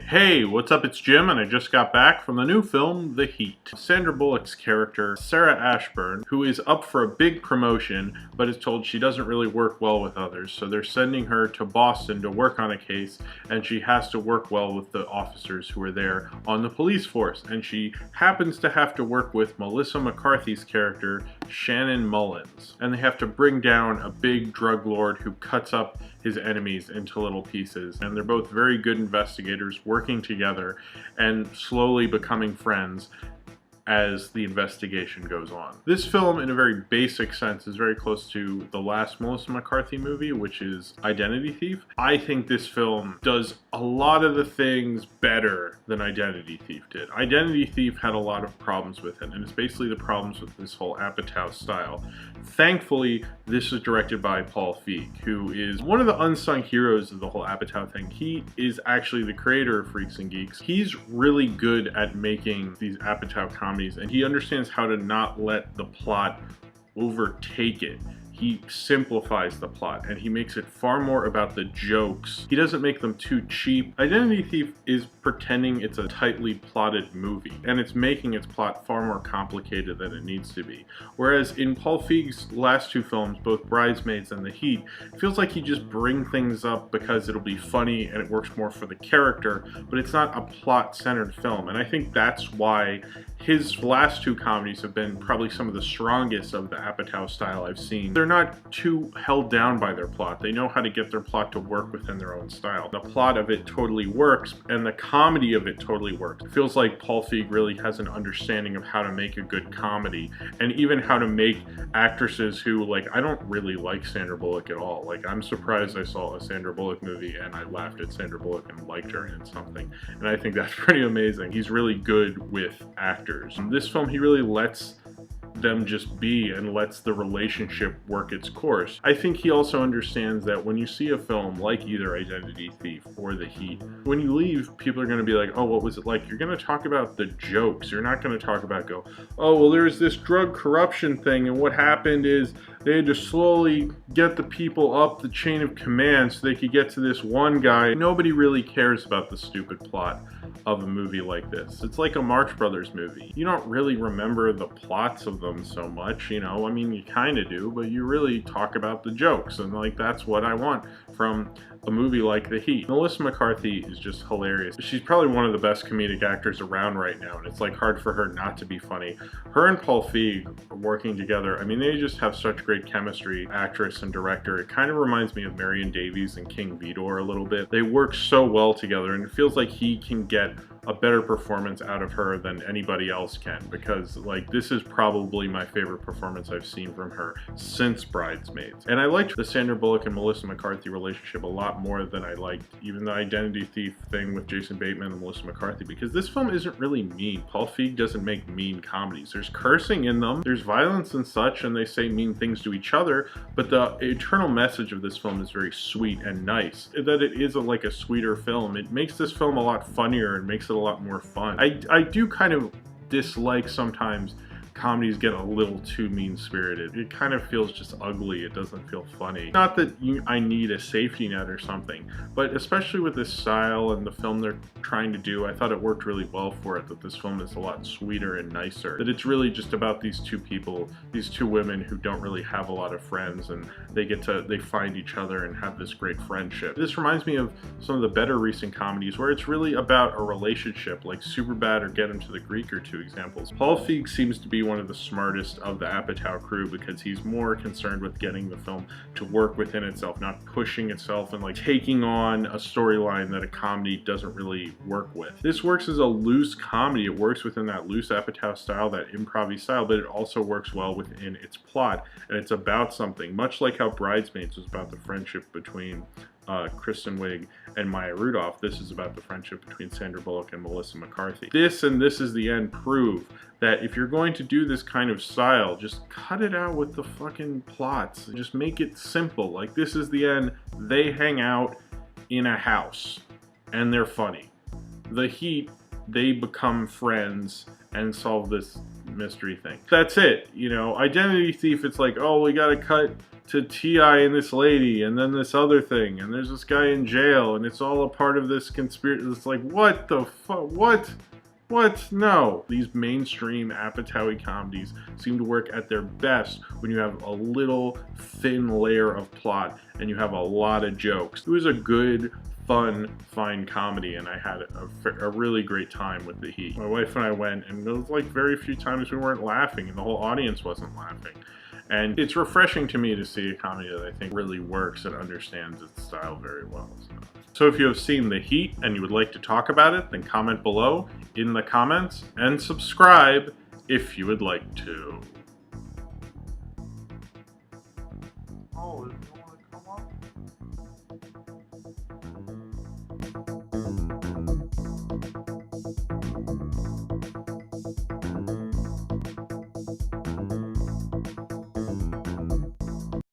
Hey, what's up? It's Jim, and I just got back from the new film, The Heat. Sandra Bullock's character, Sarah Ashburn, who is up for a big promotion, but is told she doesn't really work well with others, so they're sending her to Boston to work on a case, and she has to work well with the officers who are there on the police force, and she happens to have to work with Melissa McCarthy's character, Shannon Mullins, and they have to bring down a big drug lord who cuts up his enemies into little pieces, and they're both very good investigators working together and slowly becoming friends as the investigation goes on. This film, in a very basic sense, is very close to the last Melissa McCarthy movie, which is Identity Thief. I think this film does a lot of the things better than Identity Thief did. Identity Thief had a lot of problems with it, and it's basically the problems with this whole Apatow style. Thankfully, this is directed by Paul Feig, who is one of the unsung heroes of the whole Apatow thing. He is actually the creator of Freaks and Geeks. He's really good at making these Apatow comedies, and he understands how to not let the plot overtake it. He simplifies the plot, and he makes it far more about the jokes. He doesn't make them too cheap. Identity Thief is pretending it's a tightly plotted movie, and it's making its plot far more complicated than it needs to be. Whereas in Paul Feig's last two films, both Bridesmaids and The Heat, it feels like he just brings things up because it'll be funny and it works more for the character, but it's not a plot-centered film, and I think that's why his last two comedies have been probably some of the strongest of the Apatow style I've seen. They're not too held down by their plot. They know how to get their plot to work within their own style. The plot of it totally works, and the comedy of it totally works. It feels like Paul Feig really has an understanding of how to make a good comedy, and even how to make actresses who, like, I don't really like Sandra Bullock at all. Like, I'm surprised I saw a Sandra Bullock movie and I laughed at Sandra Bullock and liked her in something, and I think that's pretty amazing. He's really good with actors. This film, he really lets them just be and lets the relationship work its course. I think he also understands that when you see a film like either Identity Thief or The Heat, when you leave, people are going to be like, oh, what was it like? You're going to talk about the jokes. You're not going to talk about oh, well, there's this drug corruption thing, and what happened is they had to slowly get the people up the chain of command so they could get to this one guy. Nobody really cares about the stupid plot of a movie like this. It's like a Marx Brothers movie. You don't really remember the plots of them so much, you know, I mean, you kind of do, but you really talk about the jokes, and like, that's what I want from a movie like The Heat. Melissa McCarthy is just hilarious. She's probably one of the best comedic actors around right now, and it's like hard for her not to be funny. Her and Paul Feig working together, I mean, they just have such great chemistry, actress and director. It kind of reminds me of Marion Davies and King Vidor a little bit. They work so well together, and it feels like he can get a better performance out of her than anybody else can, because like, this is probably my favorite performance I've seen from her since Bridesmaids. And I liked the Sandra Bullock and Melissa McCarthy relationship a lot more than I liked even the Identity Thief thing with Jason Bateman and Melissa McCarthy, because this film isn't really mean. Paul Feig doesn't make mean comedies. There's cursing in them, there's violence and such, and they say mean things to each other, but the eternal message of this film is very sweet and nice. That it is like a sweeter film. It makes this film a lot funnier and makes it a lot more fun. I do kind of dislike sometimes comedies get a little too mean-spirited. It kind of feels just ugly. It doesn't feel funny. Not that I need a safety net or something, but especially with this style and the film they're trying to do, I thought it worked really well for it, that this film is a lot sweeter and nicer. That it's really just about these two people, these two women who don't really have a lot of friends, and they find each other and have this great friendship. This reminds me of some of the better recent comedies where it's really about a relationship, like Superbad or Get Him to the Greek are two examples. Paul Feig seems to be one of the smartest of the Apatow crew, because he's more concerned with getting the film to work within itself, not pushing itself and like taking on a storyline that a comedy doesn't really work with. This works as a loose comedy. It works within that loose Apatow style, that improv style, but it also works well within its plot, and it's about something, much like how Bridesmaids was about the friendship between Kristen Wiig and Maya Rudolph. This is about the friendship between Sandra Bullock and Melissa McCarthy. This and This Is the End prove that if you're going to do this kind of style, just cut it out with the fucking plots. Just make it simple. Like, This Is the End, they hang out in a house and they're funny. The Heat, they become friends and solve this mystery thing. That's it. You know, Identity Thief, it's like, oh, we gotta cut to T.I. and this lady, and then this other thing, and there's this guy in jail, and it's all a part of this conspiracy. It's like, what the fuck? What? No. These mainstream Apatow comedies seem to work at their best when you have a little thin layer of plot and you have a lot of jokes. It was a good, fun, fine comedy, and I had a really great time with The Heat. My wife and I went, and there was like very few times we weren't laughing, and the whole audience wasn't laughing. And it's refreshing to me to see a comedy that I think really works and understands its style very well. So if you have seen The Heat and you would like to talk about it, then comment below in the comments and subscribe if you would like to. Oh,